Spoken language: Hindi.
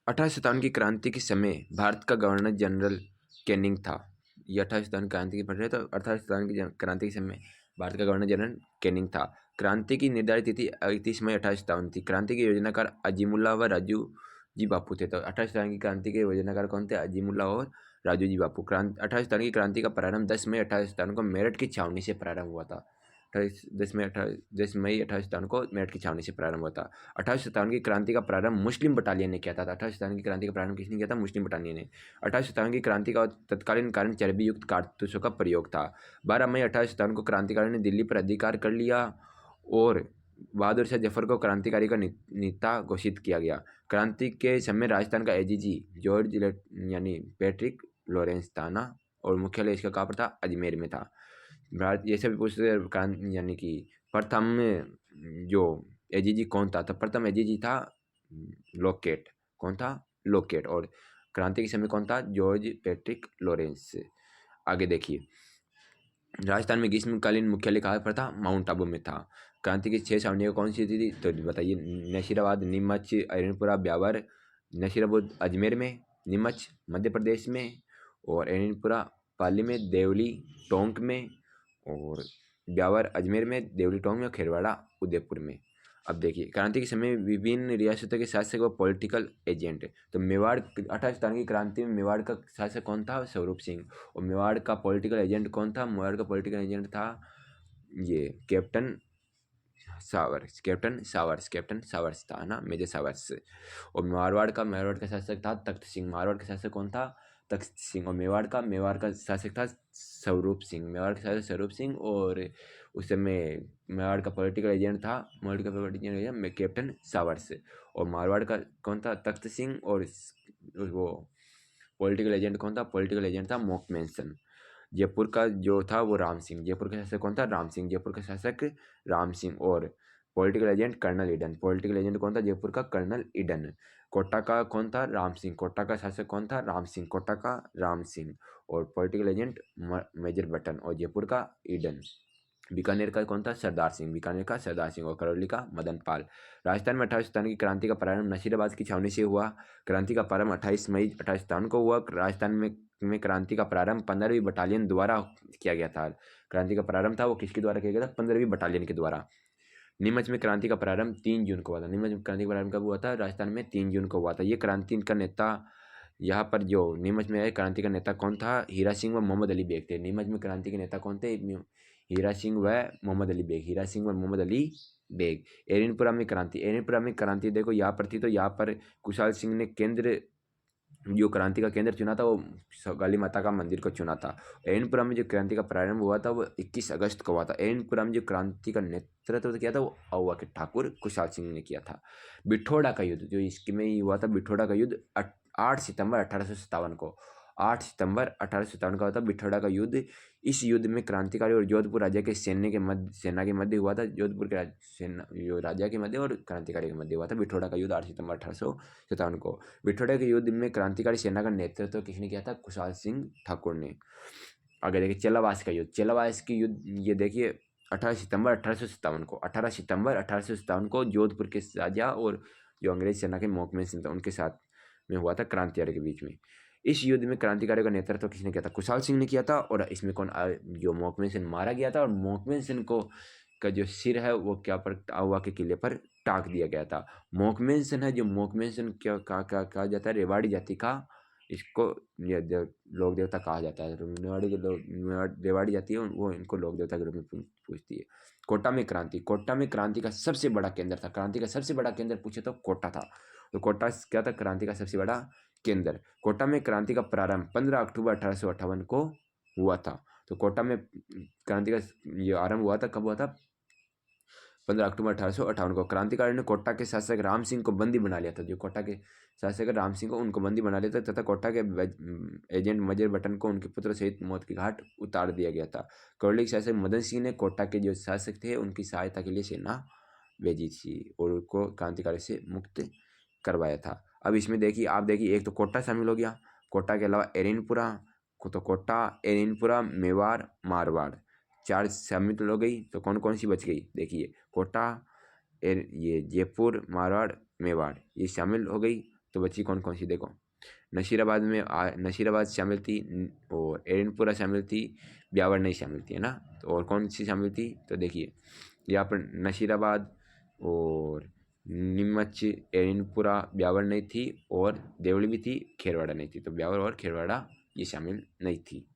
1857 की क्रांति के समय भारत का गवर्नर जनरल कैनिंग था। ये 1857 क्रांति की पढ़ रहे तो 1857 की क्रांति के समय भारत का गवर्नर जनरल कैनिंग था। क्रांति की निर्धारित तिथि 31 मई 1857 थी। क्रांति के योजनाकार अजीमुल्ला व राजू जी बापू थे। तो 1857 की क्रांति के योजनाकार कौन थे? अजीमुल्ला और राजू जी बापू। 1857 की क्रांति का प्रारंभ 10 मई 1857 को मेरठ की छावनी से प्रारंभ हुआ था। 10 मई 1857 को मेरठ की छावनी से प्रारंभ हुआ था। 1857 की क्रांति का प्रारंभ मुस्लिम बटालियन ने किया था। 1857 की क्रांति का प्रारंभ किसने किया था? मुस्लिम बटालियन ने। 1857 की क्रांति का तत्कालीन कारण चर्बी युक्त कारतूसों का प्रयोग था। 12 मई 1857 को क्रांतिकारियों ने दिल्ली पर अधिकार कर लिया और बहादुर शाह जफर को क्रांतिकारी का नेता घोषित किया गया। क्रांति के समय राजस्थान का एजीजी जॉर्ज यानी पैट्रिक लॉरेंस था ना, और मुख्यालय इसका कहाँ पर था? अजमेर में था। भारत ये सभी पूछते यानी कि प्रथम जो एजीजी कौन था? तो प्रथम एजीजी था लोकेट। कौन था? लोकेट। और क्रांति के समय कौन था? George Patrick Lawrence. आगे देखिए, राजस्थान में ग्रीष्मकालीन मुख्यालय कहाँ पर था? माउंट आबू में था। क्रांति की 6 छावनियाँ कौन सी थी? तो बताइए। नशीराबाद, नीमच, एरनपुरा, ब्यावर। नशीराबाद अजमेर में, नीमच मध्य प्रदेश में, और एरनपुरा पाली में, देवली टोंक में, और ब्यावर अजमेर में, देवली टोंक में, और खेरवाड़ा उदयपुर में। अब देखिए, क्रांति के समय विभिन्न रियासतों के शासक व पॉलिटिकल एजेंट। तो मेवाड़ 1857 की क्रांति में मेवाड़ का शासक कौन था? स्वरूप सिंह। और मेवाड़ का पॉलिटिकल एजेंट कौन था? मेवाड़ का पॉलिटिकल एजेंट था ये कैप्टन सावर्स था ना, मेजर सावर्स। और मारवाड़ का शासक था तख्त सिंह। मारवाड़ का शासक कौन था? तख्त सिंह। और मेवाड़ का शासक था स्वरूप सिंह। मेवाड़ का शासक स्वरूप सिंह। और उस समय मेवाड़ का पॉलिटिकल एजेंट था कैप्टन सावर्स। और मारवाड़ का कौन था? तख्त सिंह। और वो पॉलिटिकल एजेंट कौन था? पॉलिटिकल एजेंट था मोकमेंसन। जयपुर का जो था वो राम सिंह। जयपुर का शासक कौन था? राम सिंह। जयपुर का शासक राम सिंह। और political agent colonel Eden. Political agent कौन था? जयपुर का कर्नल ईडन। कोटा का कौन था? राम सिंह। कोटा का शासक कौन था? राम सिंह। कोटा का राम सिंह। और पॉलिटिकल एजेंट मेजर बटन। और जयपुर का ईडन। बीकानेर का कौन था? सरदार सिंह। बीकानेर का सरदार सिंह। और करौली का मदन पाल। राजस्थान में 1857 की क्रांति का प्रारंभ नसीराबाद की छावनी से हुआ। क्रांति का प्रारंभ 28 मई 1857 को हुआ। राजस्थान में क्रांति का प्रारंभ 15वीं बटालियन द्वारा किया गया था। क्रांति का प्रारंभ था वो किसके द्वारा किया गया था? 15वीं बटालियन के द्वारा। नीमच में क्रांति का प्रारंभ 3 जून को हुआ था। नीमच में क्रांति का प्रारंभ कब हुआ था? राजस्थान में 3 जून को हुआ था। ये क्रांति का नेता यहाँ पर जो नीमच में है, क्रांति का नेता कौन था? हीरा सिंह व मोहम्मद अली बेग थे। नीमच में क्रांति के नेता कौन थे? हीरा सिंह व मोहम्मद अली बेग। हीरा सिंह व मोहम्मद अली बेग। एरनपुरा में क्रांति देखो यहाँ पर थी। तो यहाँ पर कुशाल सिंह ने केंद्र जो क्रांति का केंद्र चुना था वो काली माता का मंदिर को चुना था। एर्नाकुलम में जो क्रांति का प्रारंभ हुआ था वो 21 अगस्त को हुआ था। एर्नाकुलम में जो क्रांति का नेतृत्व किया था वो अहुआ के ठाकुर कुशाल सिंह ने किया था। बिठोड़ा का युद्ध जो इसमें ही हुआ था, बिठोड़ा का युद्ध 8 सितंबर 1857 को, 8 सितंबर 1857 का हुआ था बिठोड़ा का युद्ध। इस युद्ध में क्रांतिकारी और जोधपुर राजा के सेना के मध्य हुआ था। जोधपुर के जो राजा के मध्य और क्रांतिकारी के मध्य हुआ था बिठोड़ा का युद्ध 8 सितंबर 1857 को। बिठोड़ा के युद्ध में क्रांतिकारी सेना का नेतृत्व किसने किया था? कुशाल सिंह ठाकुर ने। आगे देखिए, चेलावास का युद्ध। चेलावास की युद्ध ये देखिए 18 सितंबर 1857 को, 18 सितंबर 1857 को जोधपुर के राजा और जो अंग्रेज सेना के मोहकमे सिंह था उनके साथ में हुआ था, क्रांतिकारियों के बीच में। इस युद्ध में क्रांतिकारियों का नेतृत्व किसने किया था? कुशाल सिंह ने किया था। और इसमें कौन जो मोहकमे सिंह मारा गया था, और मोहकमे सिंह को का जो सिर है वो क्या पर आहुआ के किले पर टाक दिया गया था। मोहकमे सिंह है जो मोहकमे सिंह क्या कहा जाता है? रेवाड़ी जाति का इसको लोक देवता कहा जाता है। रेवाड़ी के लोग, रेवाड़ी जाति है वो इनको लोक देवता के रूप में पूछती है। कोटा में क्रांति का सबसे बड़ा केंद्र था। क्रांति का सबसे बड़ा केंद्र पूछे तो कोटा था। तो कोटा क्या था? क्रांति का सबसे बड़ा केंद्र। कोटा में क्रांति का प्रारंभ 15 अक्टूबर 1858 को हुआ था। तो कोटा में क्रांति का ये आरंभ हुआ था, कब हुआ था? 15 अक्टूबर 1858 को। क्रांतिकारियों ने कोटा के शासक राम सिंह को बंदी बना लिया था। जो कोटा के शासक राम सिंह को उनको बंदी बना लिया था, तथा कोटा के एजेंट मेजर बटन को उनके पुत्र सहित मौत की घाट उतार दिया गया था। करौली के शासक मदन सिंह ने कोटा के जो शासक थे उनकी सहायता के लिए सेना भेजी थी और उनको क्रांतिकारी से मुक्त करवाया था। अब इसमें देखिए, आप देखिए, एक तो कोटा शामिल हो गया, कोटा के अलावा एरनपुरा, तो कोटा, एरनपुरा, मेवाड़, मारवाड़, 4 शामिल हो गई। तो कौन कौन सी बच गई? देखिए, कोटा, ये जयपुर, मारवाड़, मेवाड़ ये शामिल हो गई। तो बची कौन कौन सी देखो, नशीराबाद में नशीराबाद शामिल थी और एरनपुरा शामिल थी, ब्यावर नहीं शामिल थी, है ना। तो और कौन सी शामिल थी, तो देखिए यहाँ पर नशीराबाद और नीमच, एरनपुरा, ब्यावर नहीं थी और देवली भी थी, खेरवाड़ा नहीं थी। तो ब्यावर और खेरवाड़ा ये शामिल नहीं थी।